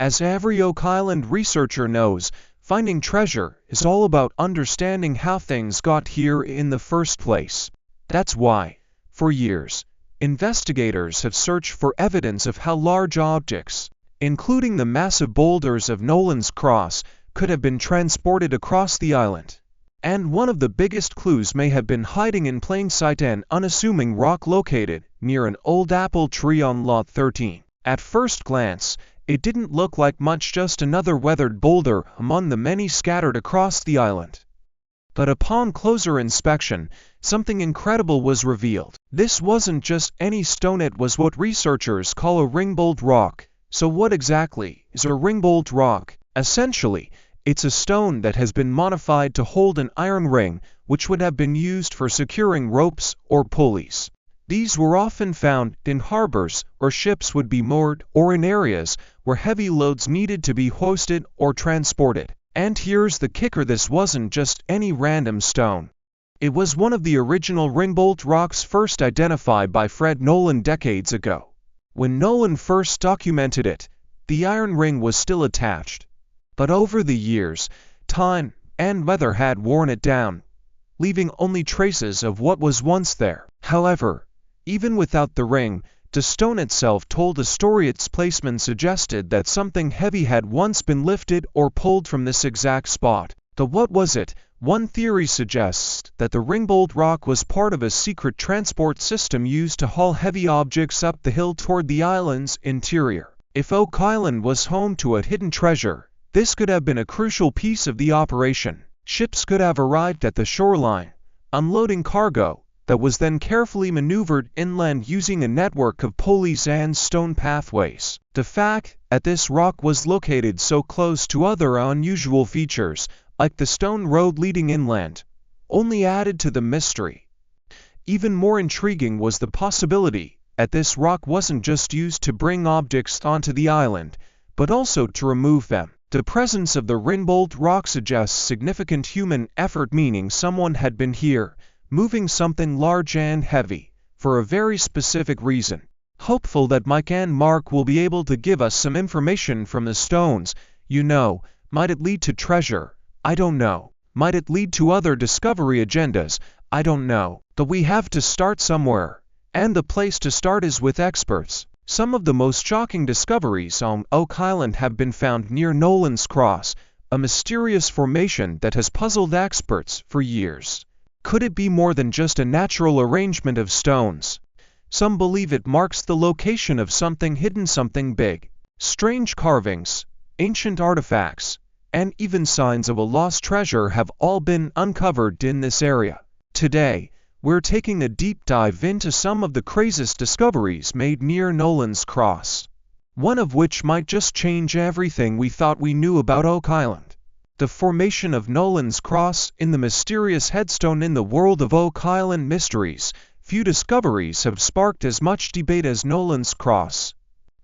As every Oak Island researcher knows, finding treasure is all about understanding how things got here in the first place. That's why, for years, investigators have searched for evidence of how large objects, including the massive boulders of Nolan's Cross, could have been transported across the island. And one of the biggest clues may have been hiding in plain sight, an unassuming rock located near an old apple tree on Lot 13. At first glance, it didn't look like much, just another weathered boulder among the many scattered across the island. But upon closer inspection, something incredible was revealed. This wasn't just any stone, it was what researchers call a ringbolt rock. So what exactly is a ringbolt rock? Essentially, it's a stone that has been modified to hold an iron ring, which would have been used for securing ropes or pulleys. These were often found in harbors where ships would be moored, or in areas where heavy loads needed to be hoisted or transported. And here's the kicker: this wasn't just any random stone. It was one of the original ringbolt rocks first identified by Fred Nolan decades ago. When Nolan first documented it, the iron ring was still attached. But over the years, time and weather had worn it down, leaving only traces of what was once there. However, even without the ring, the stone itself told a story. Its placement suggested that something heavy had once been lifted or pulled from this exact spot. But what was it? One theory suggests that the ringbolt rock was part of a secret transport system used to haul heavy objects up the hill toward the island's interior. If Oak Island was home to a hidden treasure, this could have been a crucial piece of the operation. Ships could have arrived at the shoreline, unloading cargo that was then carefully maneuvered inland using a network of pulleys and stone pathways. The fact that this rock was located so close to other unusual features, like the stone road leading inland, only added to the mystery. Even more intriguing was the possibility that this rock wasn't just used to bring objects onto the island, but also to remove them. The presence of the ringbolt rock suggests significant human effort, meaning someone had been here, moving something large and heavy, for a very specific reason. Hopeful that Mike and Mark will be able to give us some information from the stones. Might it lead to treasure? I don't know. Might it lead to other discovery agendas? I don't know. But we have to start somewhere, and the place to start is with experts. Some of the most shocking discoveries on Oak Island have been found near Nolan's Cross, a mysterious formation that has puzzled experts for years. Could it be more than just a natural arrangement of stones? Some believe it marks the location of something hidden, something big. Strange carvings, ancient artifacts, and even signs of a lost treasure have all been uncovered in this area. Today, we're taking a deep dive into some of the craziest discoveries made near Nolan's Cross, one of which might just change everything we thought we knew about Oak Island. The formation of Nolan's Cross in the mysterious headstone. In the world of Oak Island mysteries, few discoveries have sparked as much debate as Nolan's Cross.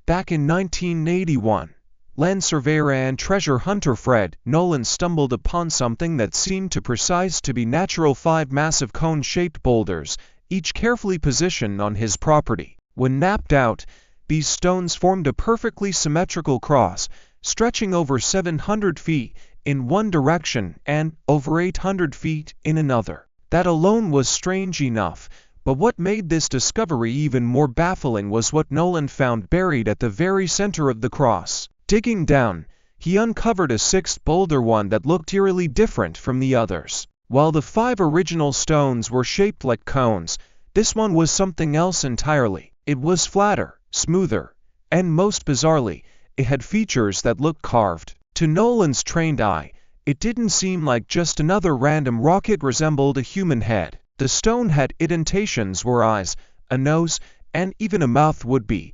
Back in 1981, land surveyor and treasure hunter Fred Nolan stumbled upon something that seemed to precise to be natural: 5 massive cone-shaped boulders, each carefully positioned on his property. When knapped out, these stones formed a perfectly symmetrical cross, stretching over 700 feet in one direction and over 800 feet in another. That alone was strange enough, but what made this discovery even more baffling was what Nolan found buried at the very center of the cross. Digging down, he uncovered a 6th boulder, one that looked eerily different from the others. While the 5 original stones were shaped like cones, this one was something else entirely. It was flatter, smoother, and most bizarrely, it had features that looked carved. To Nolan's trained eye, it didn't seem like just another random rock. It resembled a human head. The stone had indentations where eyes, a nose, and even a mouth would be,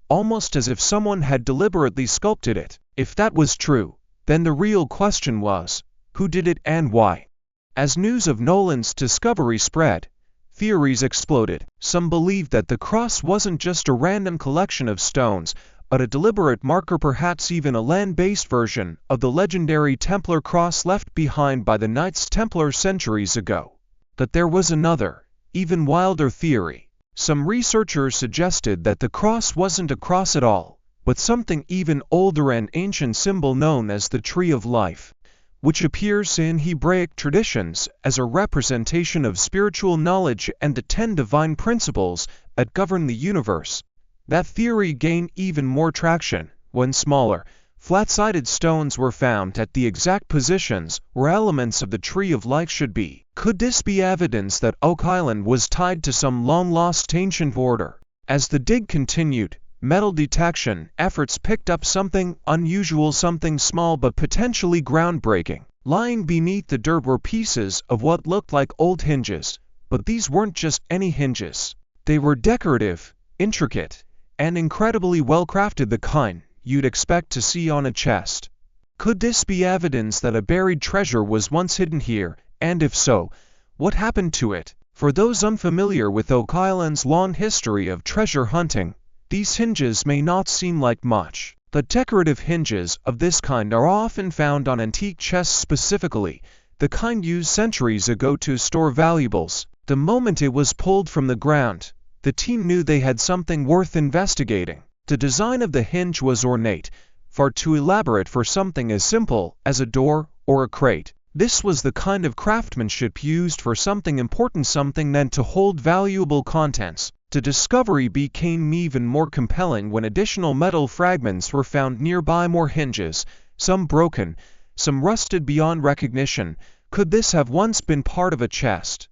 almost as if someone had deliberately sculpted it. If that was true, then the real question was, who did it and why? As news of Nolan's discovery spread, theories exploded. Some believed that the cross wasn't just a random collection of stones, but a deliberate marker, perhaps even a land-based version of the legendary Templar cross left behind by the Knights Templar centuries ago. But there was another, even wilder theory. Some researchers suggested that the cross wasn't a cross at all, but something even older and ancient symbol known as the Tree of Life, which appears in Hebraic traditions as a representation of spiritual knowledge and the 10 divine principles that govern the universe. That theory gained even more traction when smaller, flat-sided stones were found at the exact positions where elements of the Tree of Life should be. Could this be evidence that Oak Island was tied to some long-lost ancient order? As the dig continued, metal detection efforts picked up something unusual, something small but potentially groundbreaking. Lying beneath the dirt were pieces of what looked like old hinges, but these weren't just any hinges. They were decorative, intricate, and incredibly well-crafted, the kind you'd expect to see on a chest. Could this be evidence that a buried treasure was once hidden here, and if so, what happened to it? For those unfamiliar with Oak Island's long history of treasure hunting, these hinges may not seem like much. The decorative hinges of this kind are often found on antique chests, specifically the kind used centuries ago to store valuables. The moment it was pulled from the ground, the team knew they had something worth investigating. The design of the hinge was ornate, far too elaborate for something as simple as a door or a crate. This was the kind of craftsmanship used for something important, something meant to hold valuable contents. The discovery became even more compelling when additional metal fragments were found nearby, more hinges, some broken, some rusted beyond recognition. Could this have once been part of a chest?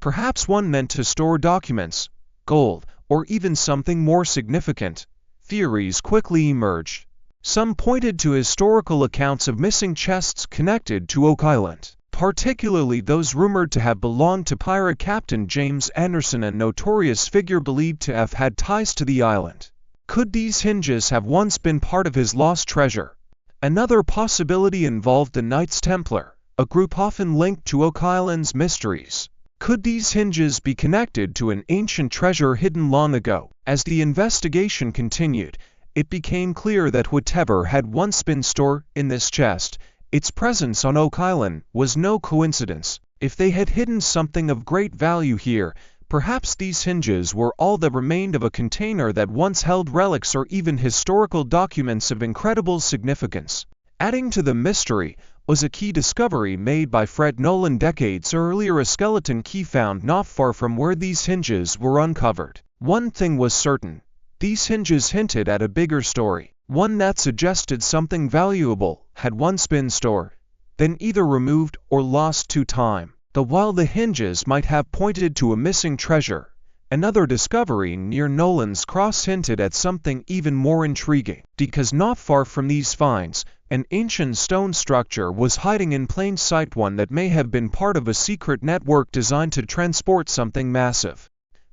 Perhaps one meant to store documents, gold, or even something more significant. Theories quickly emerged. Some pointed to historical accounts of missing chests connected to Oak Island, particularly those rumored to have belonged to pirate Captain James Anderson, a notorious figure believed to have had ties to the island. Could these hinges have once been part of his lost treasure? Another possibility involved the Knights Templar, a group often linked to Oak Island's mysteries. Could these hinges be connected to an ancient treasure hidden long ago? As the investigation continued, it became clear that whatever had once been stored in this chest, its presence on Oak Island was no coincidence. If they had hidden something of great value here, perhaps these hinges were all that remained of a container that once held relics or even historical documents of incredible significance. Adding to the mystery was a key discovery made by Fred Nolan decades earlier, a skeleton key found not far from where these hinges were uncovered. One thing was certain: these hinges hinted at a bigger story, one that suggested something valuable had once been stored, then either removed or lost to time. While the hinges might have pointed to a missing treasure, another discovery near Nolan's Cross hinted at something even more intriguing, because not far from these finds, an ancient stone structure was hiding in plain sight, one that may have been part of a secret network designed to transport something massive.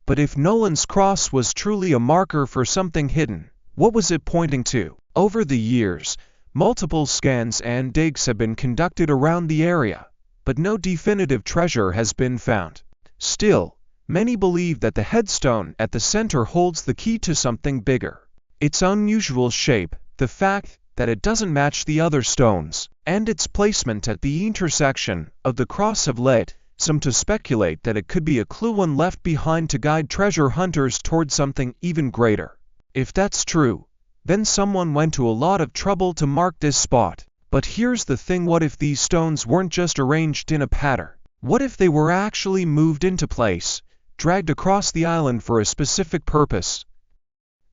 But if Nolan's Cross was truly a marker for something hidden, what was it pointing to? Over the years, multiple scans and digs have been conducted around the area, but no definitive treasure has been found. Still, many believe that the headstone at the center holds the key to something bigger. Its unusual shape, the fact that it doesn't match the other stones, and its placement at the intersection of the cross have led some to speculate that it could be a clue one left behind to guide treasure hunters towards something even greater. If that's true, then someone went to a lot of trouble to mark this spot. But here's the thing: what if these stones weren't just arranged in a pattern? What if they were actually moved into place, dragged across the island for a specific purpose?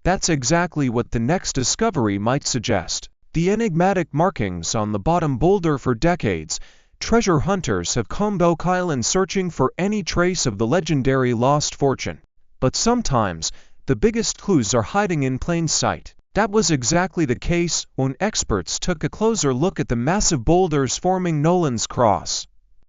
That's exactly what the next discovery might suggest. The enigmatic markings on the bottom boulder. For decades, treasure hunters have combed Oak Island searching for any trace of the legendary lost fortune. But sometimes, the biggest clues are hiding in plain sight. That was exactly the case when experts took a closer look at the massive boulders forming Nolan's Cross.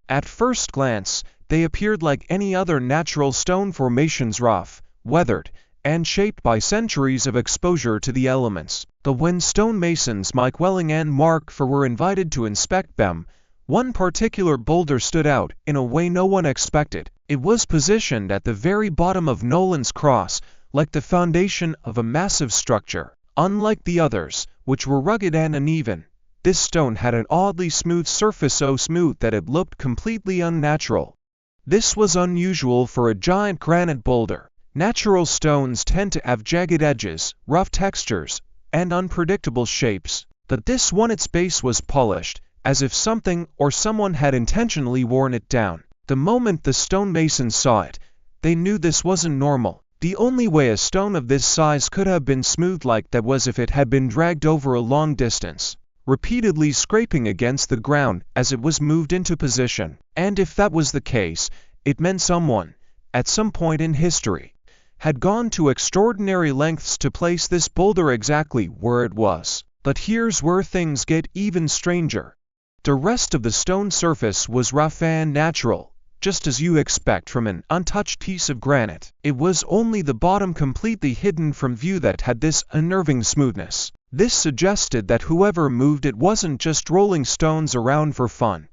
At first glance, they appeared like any other natural stone formations, rough, weathered, and shaped by centuries of exposure to the elements. When stonemasons Mike Welling and Mark Fur were invited to inspect them, one particular boulder stood out in a way no one expected. It was positioned at the very bottom of Nolan's Cross, like the foundation of a massive structure. Unlike the others, which were rugged and uneven, this stone had an oddly smooth surface, so smooth that it looked completely unnatural. This was unusual for a giant granite boulder. Natural stones tend to have jagged edges, rough textures, and unpredictable shapes. That this one its base was polished, as if something or someone had intentionally worn it down. The moment the stonemasons saw it, they knew this wasn't normal. The only way a stone of this size could have been smoothed like that was if it had been dragged over a long distance, repeatedly scraping against the ground as it was moved into position. And if that was the case, it meant someone, at some point in history, had gone to extraordinary lengths to place this boulder exactly where it was. But here's where things get even stranger. The rest of the stone surface was rough and natural, just as you expect from an untouched piece of granite. It was only the bottom completely hidden from view that had this unnerving smoothness. This suggested that whoever moved it wasn't just rolling stones around for fun.